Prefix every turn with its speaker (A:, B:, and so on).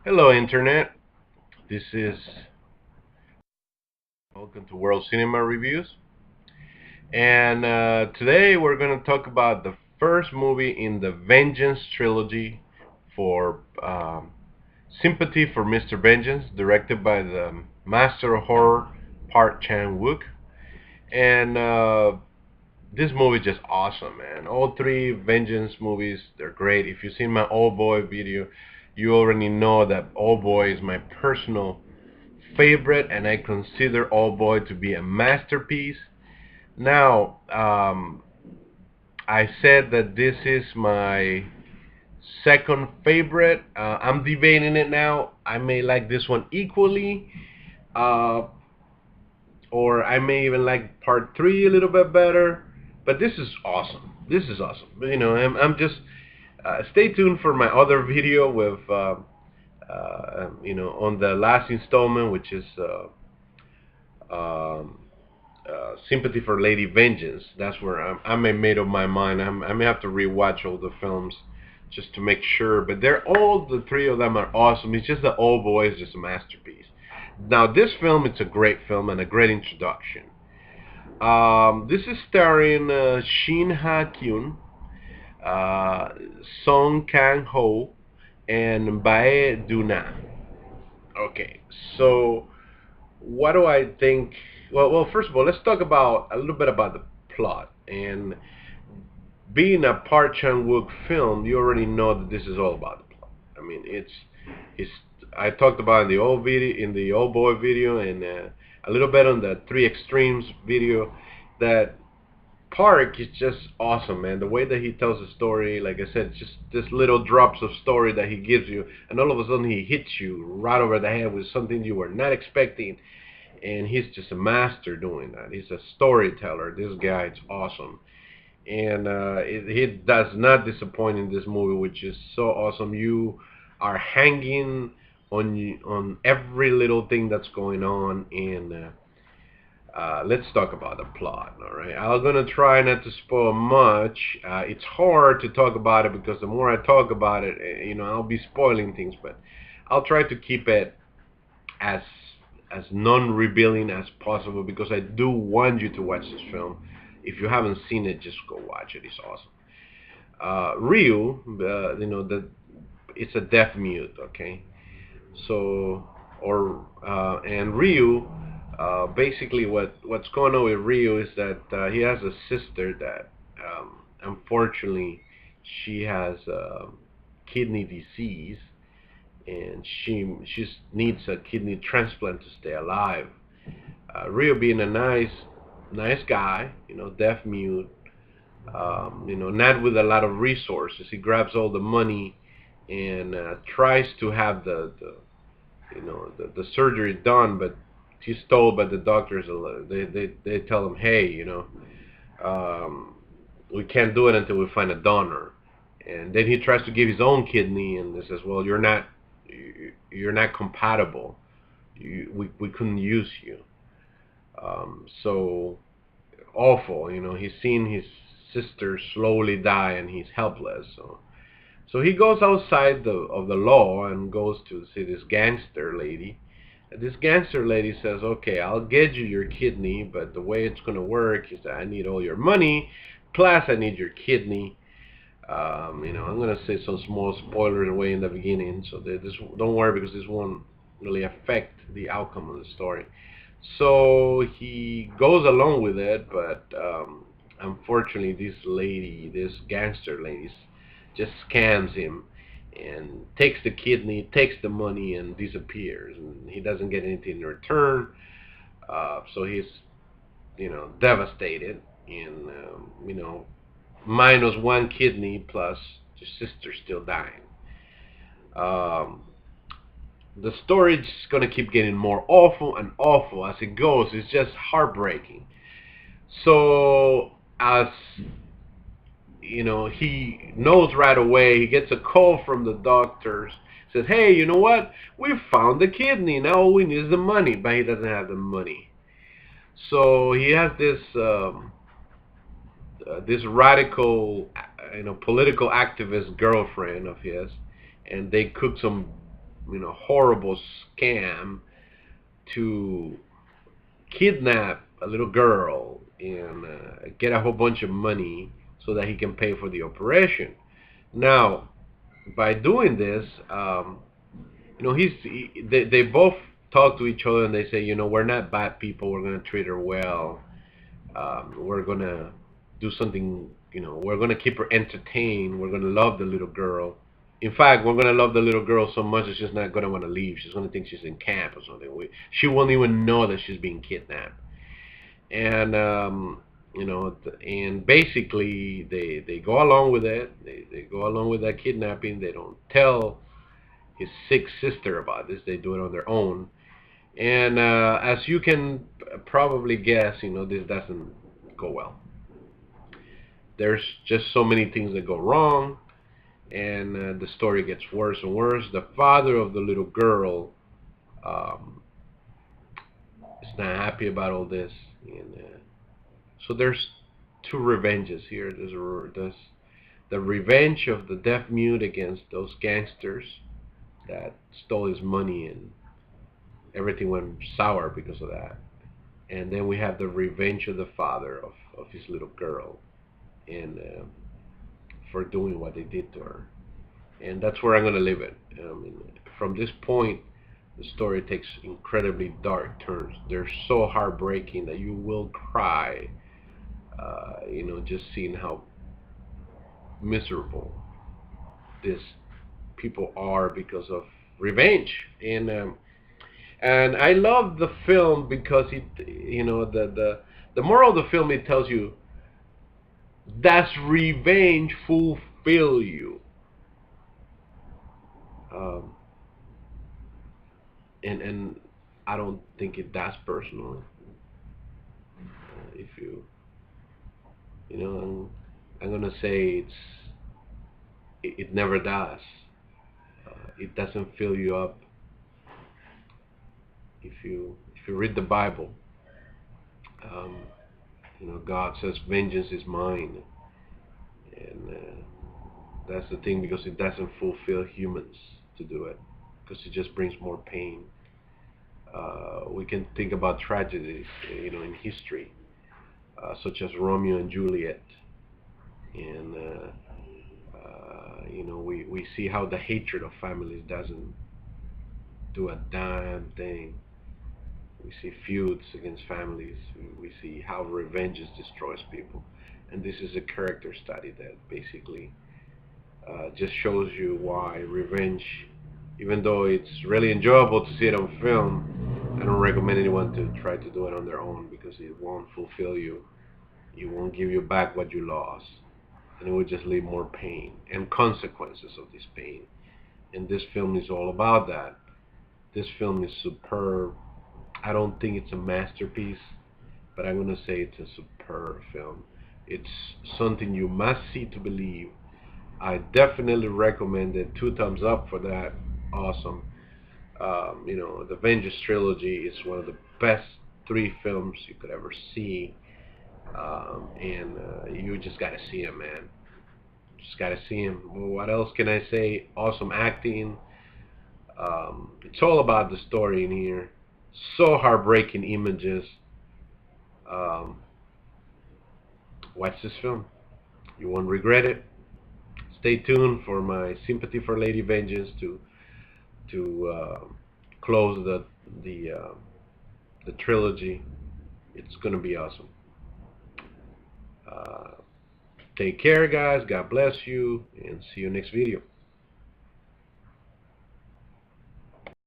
A: Hello, Internet. This is welcome to World Cinema Reviews. And today we're going to talk about the first movie in the Vengeance Trilogy for Sympathy for Mr. Vengeance, directed by the master of horror Park Chan-Wook. And this movie is just awesome, man. All three Vengeance movies, they're great. If you've seen my Old Boy video, you already know that Old Boy is my personal favorite, and I consider Old Boy to be a masterpiece. Now, I said that this is my second favorite. I'm debating it now. I may like this one equally, uh, or I may even like part three a little bit better. But this is awesome. This is awesome. I'm just stay tuned for my other video with on the last installment, which is um, Sympathy for Lady Vengeance. That's where I may made up my mind. I may have to rewatch all the films just to make sure. But they're all the three of them are awesome. It's just the Old Boy is just a masterpiece. Now this film, it's a great film and a great introduction. This is starring Shin Ha Kyun, uh, Song Kang Ho, and Bae Duna. Okay, so what do I think? Well, first of all, let's talk about a little bit about the plot. And being a Park Chan-wook film, you already know that this is all about the plot. I mean, it's. I talked about in the old video, in the old boy video, and a little bit on the Three Extremes video, that Park is just awesome, man. The way that he tells the story, like I said, just this little drops of story that he gives you, and all of a sudden he hits you right over the head with something you were not expecting, and he's just a master doing that. He's a storyteller. This guy is awesome, and he does not disappoint in this movie, which is so awesome. You are hanging on every little thing that's going on, and let's talk about the plot. All right, I'm gonna try not to spoil much. It's hard to talk about it because the more I talk about it, I'll be spoiling things. But I'll try to keep it as non-revealing as possible because I do want you to watch this film. If you haven't seen it, just go watch it. It's awesome. Ryu, it's a deaf mute. Okay, so and Ryu, basically what's going on with Ryu is that he has a sister that unfortunately she has kidney disease, and she needs a kidney transplant to stay alive. Rio being a nice guy, deaf mute, not with a lot of resources. He grabs all the money and tries to have the surgery done, but he's told by the doctors, they tell him, hey, um, we can't do it until we find a donor. And then he tries to give his own kidney, and they says, well, you're not compatible. We couldn't use you. So awful, he's seen his sister slowly die, and he's helpless. So he goes outside of the law and goes to see this gangster lady. This gangster lady says, okay, I'll get you your kidney, but the way it's going to work is that I need all your money, plus I need your kidney. I'm going to say some small spoilers away in the beginning, so that this, don't worry, because this won't really affect the outcome of the story. So he goes along with it, but unfortunately, this gangster lady, just scams him and takes the kidney, takes the money, and disappears. And he doesn't get anything in return. So he's, devastated, and minus one kidney plus your sister still dying. Um, the story is gonna keep getting more awful and awful as it goes. It's just heartbreaking. So as he knows right away. He gets a call from the doctors. Says, "Hey, you know what? We found the kidney. Now all we need is the money." But he doesn't have the money. So he has this radical, political activist girlfriend of his, and they cook some. horrible scam to kidnap a little girl and get a whole bunch of money so that he can pay for the operation. Now, by doing this, they both talk to each other and they say, we're not bad people. We're gonna treat her well. We're gonna do something. We're gonna keep her entertained. We're gonna love the little girl. In fact, we're gonna love the little girl so much that she's not gonna want to leave. She's gonna think she's in camp or something. She won't even know that she's being kidnapped. And and basically they go along with it. They go along with that kidnapping. They don't tell his sick sister about this. They do it on their own. And as you can probably guess, this doesn't go well. There's just so many things that go wrong, and the story gets worse and worse. The father of the little girl um, is not happy about all this, and so there's two revenges here. There's the revenge of the deaf mute against those gangsters that stole his money, and everything went sour because of that. And then we have the revenge of the father of his little girl, and for doing what they did to her. And that's where I'm going to leave it. From this point, the story takes incredibly dark turns. They're so heartbreaking that you will cry, just seeing how miserable these people are because of revenge. And I love the film because the moral of the film, it tells you, does revenge fulfill you? Um, and I don't think it does personally. If I'm gonna say it never does. It doesn't fill you up. If you read the Bible, um, God says vengeance is mine, and that's the thing, because it doesn't fulfill humans to do it, because it just brings more pain. We can think about tragedies, in history, such as Romeo and Juliet, and we see how the hatred of families doesn't do a damn thing. We see feuds against families. We see how revenge destroys people, and this is a character study that basically just shows you why revenge, even though it's really enjoyable to see it on film, I don't recommend anyone to try to do it on their own, because it won't fulfill you. It won't give you back what you lost, and it will just leave more pain and consequences of this pain. And this film is all about that. This film is superb. I don't think it's a masterpiece, but I'm going to say it's a superb film. It's something you must see to believe. I definitely recommend it. 2 thumbs up for that. Awesome. The Vengeance Trilogy is one of the best 3 films you could ever see. And you just got to see him, man. Just got to see him. What else can I say? Awesome acting. It's all about the story in here. So heartbreaking images. Um, Watch this film. You won't regret it. Stay tuned for my Sympathy for Lady Vengeance to close the trilogy. It's gonna be awesome. Uh, Take care, guys. God bless you, and see you next video.